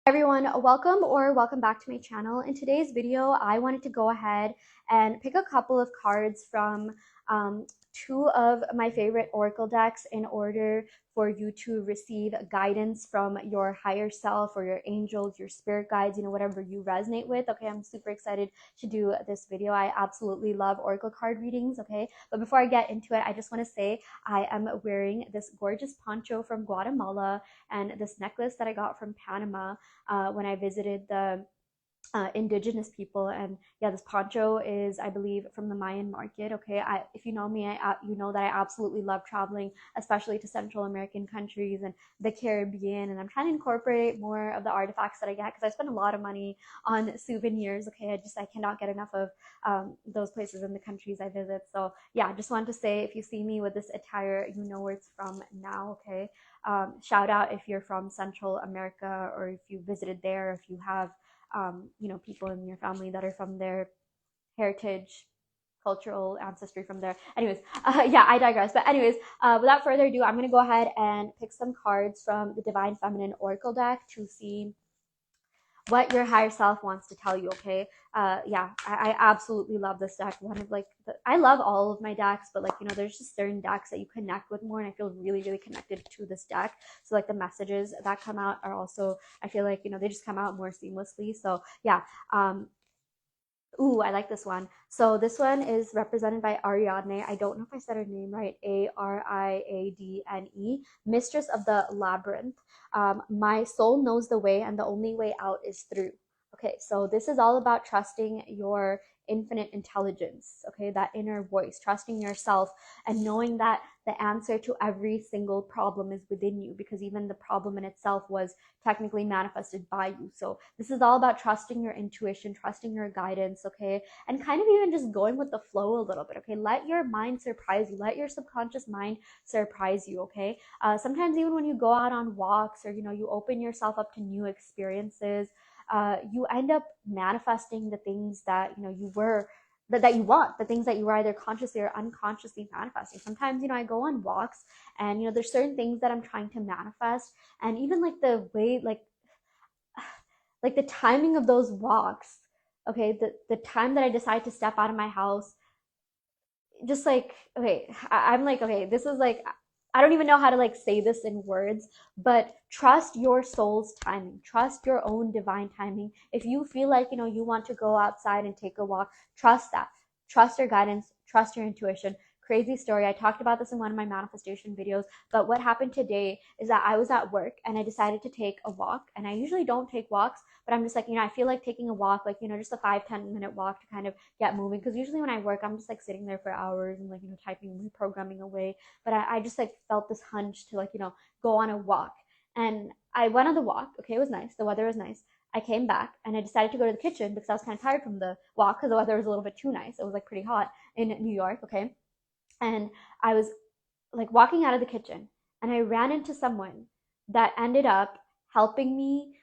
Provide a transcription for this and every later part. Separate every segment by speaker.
Speaker 1: Everyone, welcome back to my channel. In today's video, I wanted to go ahead and pick a couple of cards from two of my favorite oracle decks in order for you to receive guidance from your higher self or your angels, your spirit guides, whatever you resonate with. Okay, I'm super excited to do this video. I absolutely love oracle card readings. Okay, but before I get into it, I just want to say I am wearing this gorgeous poncho from Guatemala and this necklace that I got from Panama when I visited the indigenous people. And yeah, this poncho is, I believe, from the Mayan market. Okay, if you know me, you know that I absolutely love traveling, especially to Central American countries and the Caribbean. And I'm trying to incorporate more of the artifacts that I get because I spend a lot of money on souvenirs. Okay, I cannot get enough of those places in the countries I visit. So yeah, just wanted to say, if you see me with this attire, you know where it's from now. Okay, shout out if you're from Central America or if you visited there, if you have people in your family that are from their heritage, cultural ancestry from there. Anyways, yeah, I digress. But anyways, without further ado, I'm gonna go ahead and pick some cards from the Divine Feminine Oracle deck to see what your higher self wants to tell you. Okay, yeah, I absolutely love this deck. One of I love all of my decks, but there's just certain decks that you connect with more, and I feel really really connected to this deck. So the messages that come out are also, I feel like they just come out more seamlessly. So yeah, ooh, I like this one. So this one is represented by Ariadne. I don't know if I said her name right. Ariadne, Mistress of the Labyrinth. My soul knows the way, and the only way out is through. Okay, so this is all about trusting your infinite intelligence, okay, that inner voice, trusting yourself, and knowing that the answer to every single problem is within you, because even the problem in itself was technically manifested by you. So this is all about trusting your intuition, trusting your guidance, okay, and kind of even just going with the flow a little bit. Okay, let your mind surprise you, let your subconscious mind surprise you. Okay, sometimes even when you go out on walks, or you open yourself up to new experiences, you end up manifesting the things that you were, that you want, the things that you were either consciously or unconsciously manifesting. Sometimes I go on walks, and there's certain things that I'm trying to manifest, and even the way, the timing of those walks, okay, the time that I decide to step out of my house, just okay, I'm okay, this is I don't even know how to say this in words, but trust your soul's timing, trust your own divine timing. If you feel like you want to go outside and take a walk, trust that, trust your guidance, trust your intuition. Crazy story, I talked about this in one of my manifestation videos, but what happened today is that I was at work and I decided to take a walk, and I usually don't take walks, but I'm just I feel like taking a walk, just a 5-10 minute walk to kind of get moving, because usually when I work, I'm just sitting there for hours and typing and programming away. But I just felt this hunch to go on a walk, and I went on the walk. Okay, it was nice, the weather was nice. I came back and I decided to go to the kitchen because I was kind of tired from the walk, because the weather was a little bit too nice. It was pretty hot in New York. Okay, and I was walking out of the kitchen, and I ran into someone that ended up helping me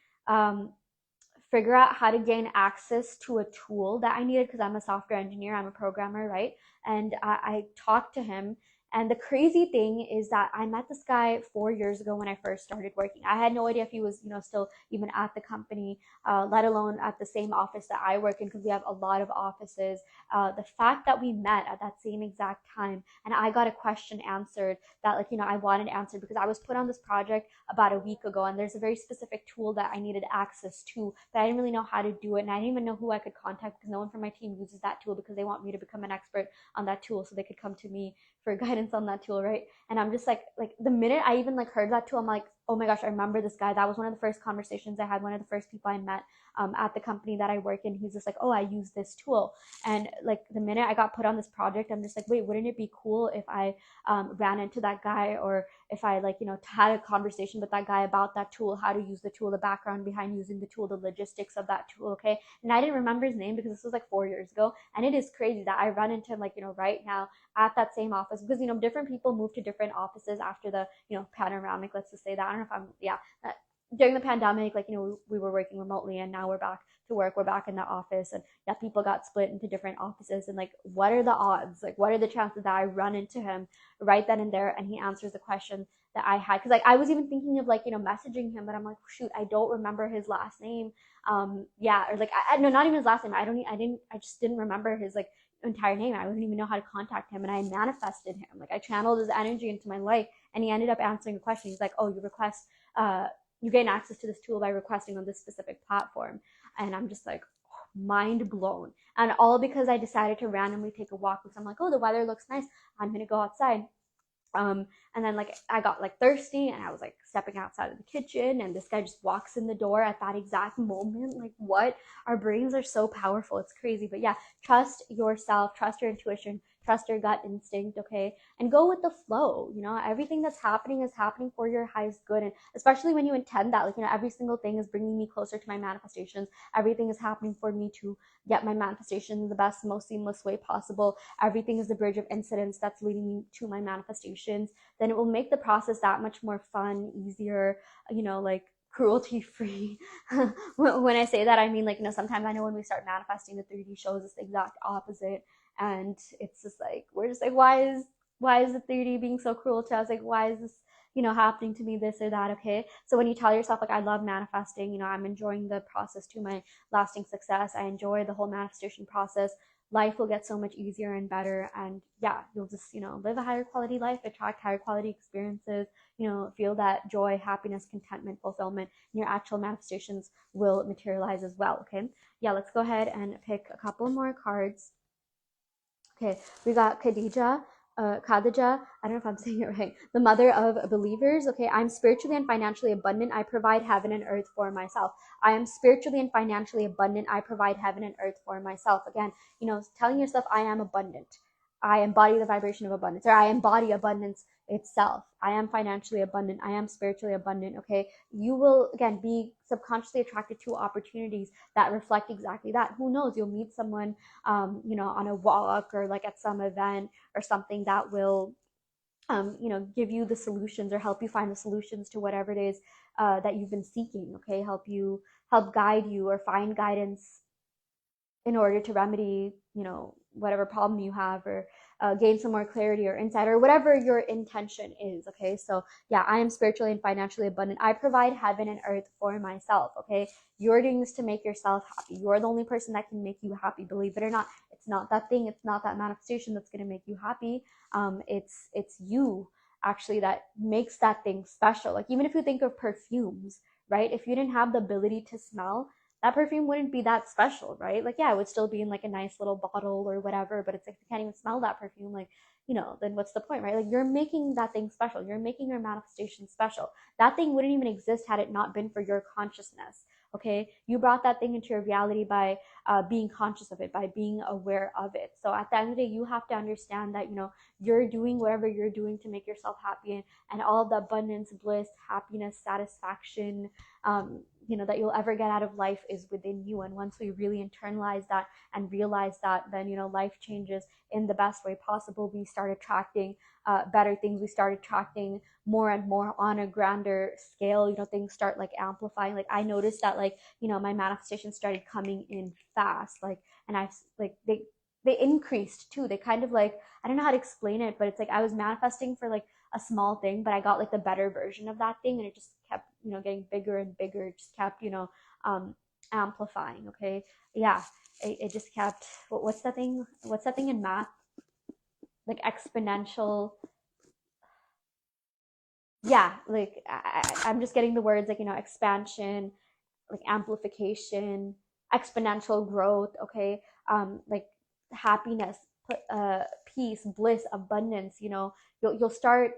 Speaker 1: figure out how to gain access to a tool that I needed, because I'm a software engineer, I'm a programmer, right? And I talked to him. And the crazy thing is that I met this guy 4 years ago when I first started working. I had no idea if he was, still even at the company, let alone at the same office that I work in, because we have a lot of offices. The fact that we met at that same exact time, and I got a question answered that I wanted answered, because I was put on this project about a week ago, and there's a very specific tool that I needed access to, but I didn't really know how to do it, and I didn't even know who I could contact, because no one from my team uses that tool, because they want me to become an expert on that tool so they could come to me for guidance on that tool, right? And I'm just the minute I even heard that tool, I'm oh my gosh, I remember this guy. That was one of the first conversations I had, one of the first people I met at the company that I work in. He's just oh, I use this tool. And the minute I got put on this project, I'm just wait, wouldn't it be cool if I ran into that guy, or if I had a conversation with that guy about that tool, how to use the tool, the background behind using the tool, the logistics of that tool. Okay, and I didn't remember his name because this was 4 years ago, and it is crazy that I run into him right now at that same office, because different people move to different offices after the panoramic, let's just say that. I don't know if I'm, yeah, during the pandemic, we were working remotely, and now we're back to work, we're back in the office, and yeah, people got split into different offices. And what are the odds, what are the chances that I run into him right then and there, and he answers the question that I had, because like I was even thinking of like, messaging him, but I'm like, shoot, I don't remember his last name. Yeah, or like no, not even his last name. I just didn't remember his like entire name. I wouldn't even know how to contact him, and I manifested him. Like I channeled his energy into my life, and he ended up answering a question. He's like, oh, you gain access to this tool by requesting on this specific platform. And I'm just like, mind blown. And all because I decided to randomly take a walk because I'm like, oh, the weather looks nice. I'm gonna go outside. And then like I got like thirsty and I was like stepping outside of the kitchen and this guy just walks in the door at that exact moment. Like what? Our brains are so powerful. It's crazy. But yeah, trust yourself, trust your intuition, trust your gut instinct, okay? And go with the flow. Everything that's happening is happening for your highest good. And especially when you intend that, like, every single thing is bringing me closer to my manifestations. Everything is happening for me to get my manifestation in the best, most seamless way possible. Everything is the bridge of incidents that's leading me to my manifestations. Then it will make the process that much more fun, easier, like cruelty free. When I say that, I mean, like, sometimes I know when we start manifesting, the 3D shows us the exact opposite. And it's just like, we're just like, why is the 3D being so cruel to us? Like, why is this, happening to me, this or that? Okay. So when you tell yourself, like, I love manifesting, I'm enjoying the process to my lasting success. I enjoy the whole manifestation process. Life will get so much easier and better. And yeah, you'll just, live a higher quality life, attract higher quality experiences, feel that joy, happiness, contentment, fulfillment, and your actual manifestations will materialize as well. Okay. Yeah, let's go ahead and pick a couple more cards. Okay, we got Khadija, I don't know if I'm saying it right, the mother of believers. Okay, I'm spiritually and financially abundant. I provide heaven and earth for myself. I am spiritually and financially abundant. I provide heaven and earth for myself. Again, telling yourself, I am abundant. I embody the vibration of abundance, or I embody abundance itself. I am financially abundant. I am spiritually abundant. Okay, you will again be subconsciously attracted to opportunities that reflect exactly that. Who knows? You'll meet someone on a walk or like at some event or something that will, give you the solutions or help you find the solutions to whatever it is that you've been seeking. Okay, help guide you or find guidance in order to remedy, whatever problem you have, or gain some more clarity or insight, or whatever your intention is. Okay, so yeah, I am spiritually and financially abundant. I provide heaven and earth for myself. Okay, you're doing this to make yourself happy. You're the only person that can make you happy. Believe it or not, it's not that thing. It's not that manifestation that's going to make you happy. It's you actually that makes that thing special. Like even if you think of perfumes, right? If you didn't have the ability to smell, that perfume wouldn't be that special, right? Like, yeah, it would still be in like a nice little bottle or whatever, but it's like, you can't even smell that perfume. Like, then what's the point, right? Like, you're making that thing special. You're making your manifestation special. That thing wouldn't even exist had it not been for your consciousness. Okay, you brought that thing into your reality by being conscious of it, by being aware of it. So at the end of the day, you have to understand that you're doing whatever you're doing to make yourself happy, and all the abundance, bliss, happiness, satisfaction, that you'll ever get out of life is within you. And once we really internalize that and realize that, then life changes in the best way possible. We start attracting better things. We start attracting more and more on a grander scale. Things start like amplifying. Like I noticed that, like, my manifestations started coming in fast, like, and I like they increased too. They kind of like, I don't know how to explain it, but it's like I was manifesting for like a small thing, but I got like the better version of that thing, and it just kept getting bigger and bigger. It just kept amplifying. Okay, yeah, it just kept, what's that thing in math, like exponential. Yeah, like I'm just getting the words, like, expansion, like amplification, exponential growth. Okay, like happiness, peace, bliss, abundance. You'll start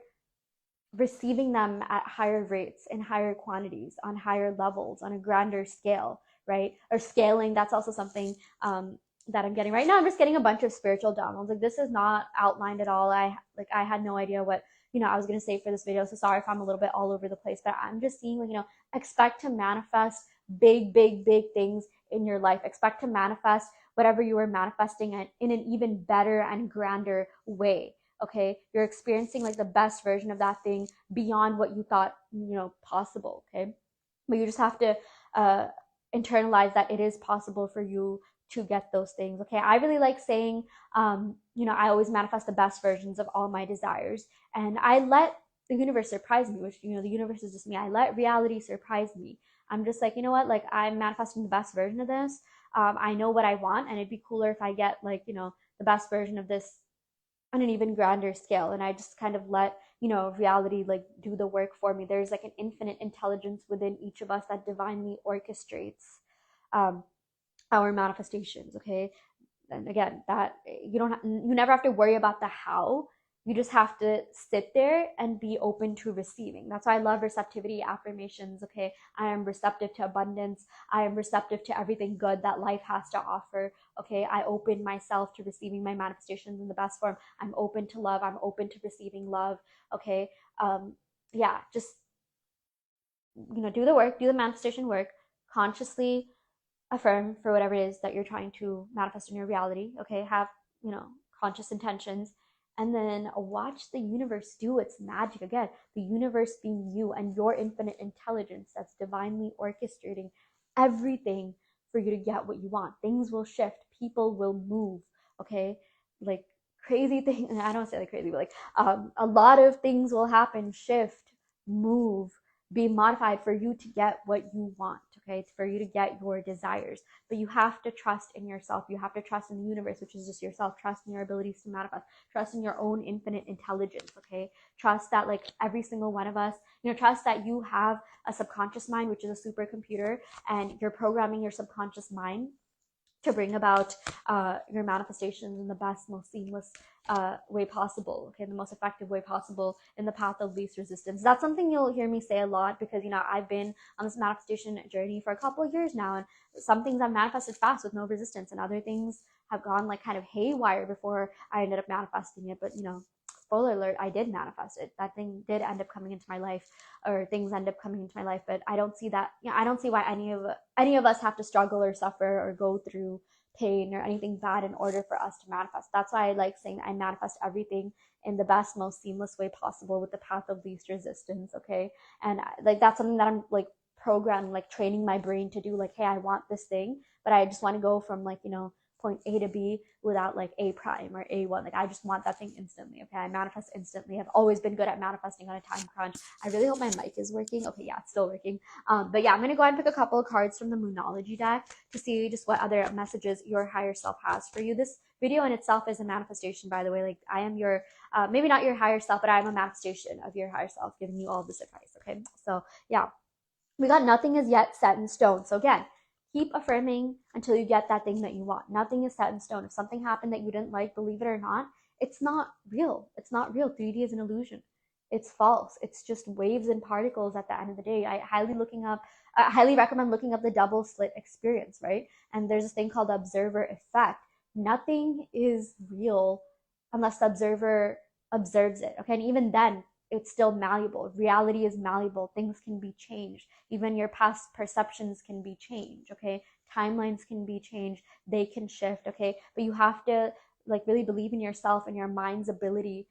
Speaker 1: receiving them at higher rates, in higher quantities, on higher levels, on a grander scale, right? Or scaling, that's also something that I'm getting right now. I'm just getting a bunch of spiritual downloads. Like this is not outlined at all. I had no idea what I was going to say for this video. So sorry if I'm a little bit all over the place, but I'm just seeing, like, expect to manifest big, big, big things in your life. Expect to manifest whatever you are manifesting in an even better and grander way. Okay, you're experiencing like the best version of that thing beyond what you thought possible. Okay, but you just have to internalize that it is possible for you to get those things. Okay, I really like saying I always manifest the best versions of all my desires, and I let the universe surprised me, which, the universe is just me. I let reality surprise me. I'm just like, you know what, like, I'm manifesting the best version of this. I know what I want, and it'd be cooler if I get, like, the best version of this on an even grander scale. And I just kind of let, reality, like, do the work for me. There's like an infinite intelligence within each of us that divinely orchestrates um, our manifestations. Okay, and again, that you never have to worry about the how. You just have to sit there and be open to receiving. That's why I love receptivity affirmations. Okay, I am receptive to abundance. I am receptive to everything good that life has to offer. Okay, I open myself to receiving my manifestations in the best form. I'm open to love. I'm open to receiving love. Okay, yeah, just, do the work, do the manifestation work, consciously affirm for whatever it is that you're trying to manifest in your reality. Okay, have, conscious intentions, and then watch the universe do its magic. Again, the universe being you and your infinite intelligence that's divinely orchestrating everything for you to get what you want. Things will shift, people will move. Okay, like, crazy thing, I don't say like crazy, but like, a lot of things will happen, shift, move, be modified for you to get what you want. Okay, it's for you to get your desires. But you have to trust in yourself. You have to trust in the universe, which is just yourself. Trust in your abilities to manifest. Trust in your own infinite intelligence. Okay, trust that, like, every single one of us, trust that you have a subconscious mind, which is a supercomputer, and you're programming your subconscious mind to bring about your manifestations in the best, most seamless way possible. Okay, the most effective way possible, in the path of least resistance. That's something you'll hear me say a lot, because I've been on this manifestation journey for a couple of years now, and some things I've manifested fast with no resistance, and other things have gone, like, kind of haywire before I ended up manifesting it. But spoiler alert, I did manifest it. That thing did end up coming into my life, or things end up coming into my life. But I don't see that, I don't see why any of us have to struggle or suffer or go through pain or anything bad in order for us to manifest. That's why I like saying I manifest everything in the best, most seamless way possible, with the path of least resistance. Okay, and like, that's something that I'm, like, programmed, like, training my brain to do. Like, hey, I want this thing, but I just want to go from, like, point A to B without, like, A prime or A1. Like, I just want that thing instantly. Okay, I manifest instantly. I've always been good at manifesting on a time crunch. I really hope my mic is working. Okay, yeah, it's still working. But yeah, I'm gonna go ahead and pick a couple of cards from the Moonology deck to see just what other messages your higher self has for you. This video in itself is a manifestation, by the way. Like, I am your maybe not your higher self, but I am a manifestation of your higher self, giving you all this advice. Okay, so yeah, we got nothing is yet set in stone. So again, keep affirming until you get that thing that you want. Nothing is set in stone. If something happened that you didn't like, believe it or not, it's not real. It's not real. 3D is an illusion. It's false. It's just waves and particles at the end of the day. I highly recommend looking up the double slit experience, right? And there's this thing called the observer effect. Nothing is real unless the observer observes it. Okay, and even then, it's still malleable. Reality is malleable. Things can be changed. Even your past perceptions can be changed. Okay, timelines can be changed. They can shift. Okay, but you have to, like, really believe in yourself and your mind's ability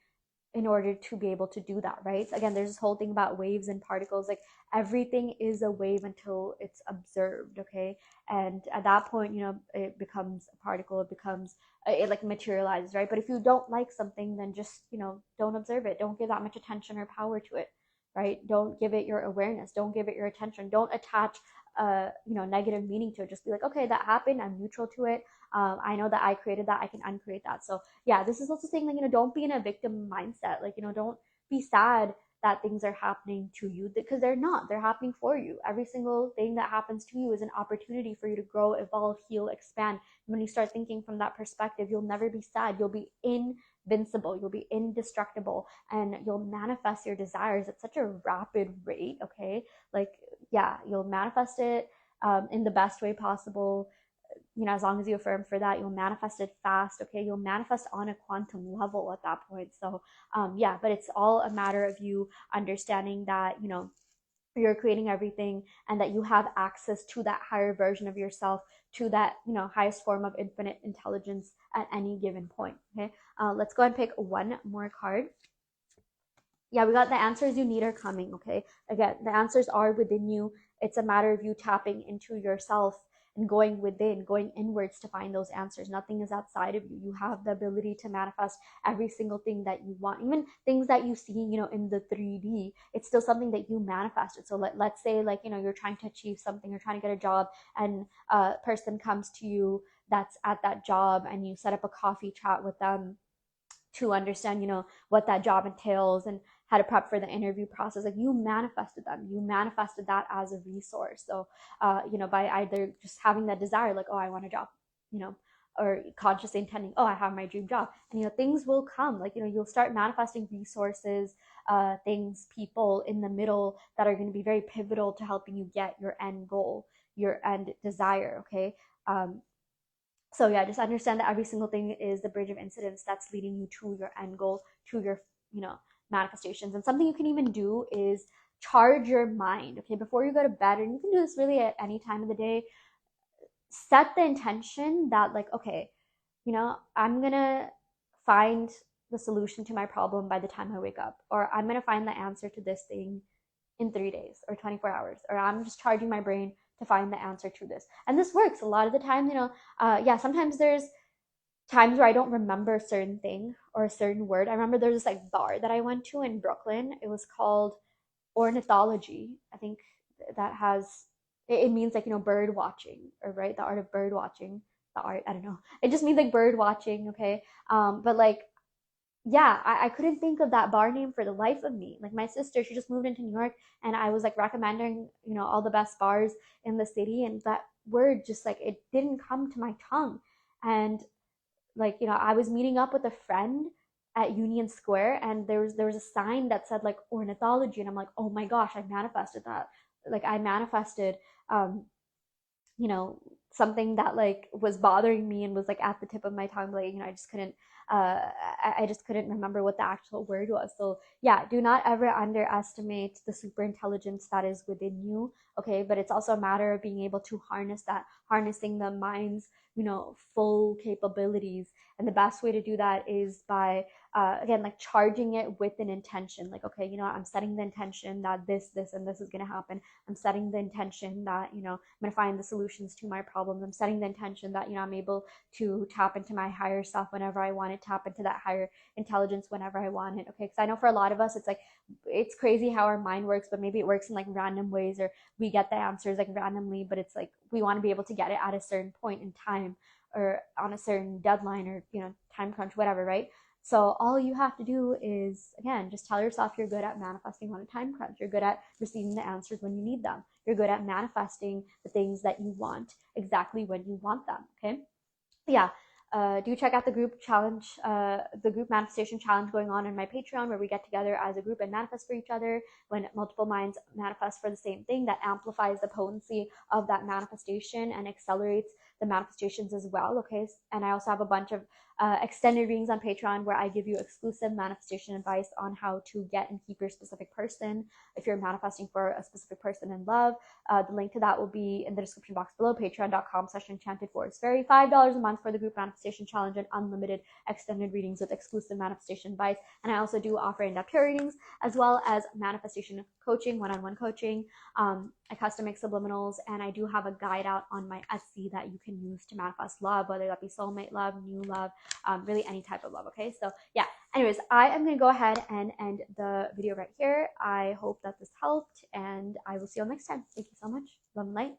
Speaker 1: in order to be able to do that, right? So again, there's this whole thing about waves and particles. Like, everything is a wave until it's observed. Okay, and at that point, it becomes a particle. It becomes, it, like, materializes, right? But if you don't like something, then just, don't observe it. Don't give that much attention or power to it, right? Don't give it your awareness. Don't give it your attention. Don't attach negative meaning to it. Just be like, okay, that happened, I'm neutral to it. I know that I created that, I can uncreate that. So yeah, this is also saying, like, don't be in a victim mindset. Like, don't be sad that things are happening to you, because they're not. They're happening for you. Every single thing that happens to you is an opportunity for you to grow, evolve, heal, expand. When you start thinking from that perspective, you'll never be sad. You'll be invincible. You'll be indestructible, and you'll manifest your desires at such a rapid rate. Okay, like, yeah, you'll manifest it in the best way possible. As long as you affirm for that, you'll manifest it fast. Okay, you'll manifest on a quantum level at that point. So yeah, but it's all a matter of you understanding that you're creating everything, and that you have access to that higher version of yourself, to that highest form of infinite intelligence at any given point. Okay, let's go ahead and pick one more card. Yeah, we got the answers you need are coming. Okay, again, the answers are within you. It's a matter of you tapping into yourself and going within, going inwards to find those answers. Nothing is outside of you. You have the ability to manifest every single thing that you want, even things that you see, in the 3D. It's still something that you manifested. So let's say, like, you're trying to achieve something, you're trying to get a job, and a person comes to you that's at that job, and you set up a coffee chat with them to understand, what that job entails and how to prep for the interview process. Like, you manifested them, you manifested that as a resource. So, by either just having that desire, like, oh, I want a job, or consciously intending, oh, I have my dream job, and things will come. Like, you'll start manifesting resources, things, people in the middle that are going to be very pivotal to helping you get your end goal, your end desire. Okay. So yeah, just understand that every single thing is the bridge of incidents that's leading you to your end goal, to your, manifestations. And something you can even do is charge your mind, okay, before you go to bed. And you can do this really at any time of the day. Set the intention that, like, okay, I'm gonna find the solution to my problem by the time I wake up, or I'm gonna find the answer to this thing in 3 days or 24 hours, or I'm just charging my brain to find the answer to this. And this works a lot of the time. Yeah, sometimes there's times where I don't remember a certain thing or a certain word. I remember there's this like bar that I went to in Brooklyn. It was called ornithology. I think that has, it means like, bird watching, or right, the art of bird watching. The art, I don't know, it just means like bird watching. Okay. But like, yeah, I couldn't think of that bar name for the life of me. Like, my sister, she just moved into New York, and I was like recommending, all the best bars in the city, and that word just like, it didn't come to my tongue. And like, I was meeting up with a friend at Union Square, and there was a sign that said like ornithology, and I'm like, oh my gosh, I manifested that. Like, I manifested um you know something that like was bothering me and was like at the tip of my tongue. Like, I just couldn't remember what the actual word was. So yeah, do not ever underestimate the super intelligence that is within you. Okay, but it's also a matter of being able to harness that, harnessing the mind's full capabilities. And the best way to do that is by again, like, charging it with an intention. Like, okay, I'm setting the intention that this and this is going to happen. I'm setting the intention that I'm going to find the solutions to my problems. I'm setting the intention that I'm able to tap into my higher self whenever I want it, tap into that higher intelligence whenever I want it. Okay, because I know for a lot of us, it's like, it's crazy how our mind works, but maybe it works in like random ways, or we get the answers like randomly, but it's like we want to be able to get it at a certain point in time, or on a certain deadline, or time crunch, whatever, right? So all you have to do is, again, just tell yourself you're good at manifesting on a time crunch. You're good at receiving the answers when you need them. You're good at manifesting the things that you want exactly when you want them. Okay. Yeah. Do check out the group challenge, the group manifestation challenge going on in my Patreon, where we get together as a group and manifest for each other. When multiple minds manifest for the same thing, that amplifies the potency of that manifestation and accelerates the manifestations as well. Okay. And I also have a bunch of extended readings on Patreon, where I give you exclusive manifestation advice on how to get and keep your specific person. If you're manifesting for a specific person in love, the link to that will be in the description box below, patreon.com/enchanted for. It's very $5 a month for the group manifestation challenge and unlimited extended readings with exclusive manifestation advice. And I also do offer in-depth tarot readings, as well as manifestation coaching, one-on-one coaching. I custom make subliminals, and I do have a guide out on my Etsy that you can use to manifest love, whether that be soulmate love, new love, really any type of love. Okay, so yeah, anyways, I am going to go ahead and end the video right here. I hope that this helped, and I will see you all next time. Thank you so much. Love and light.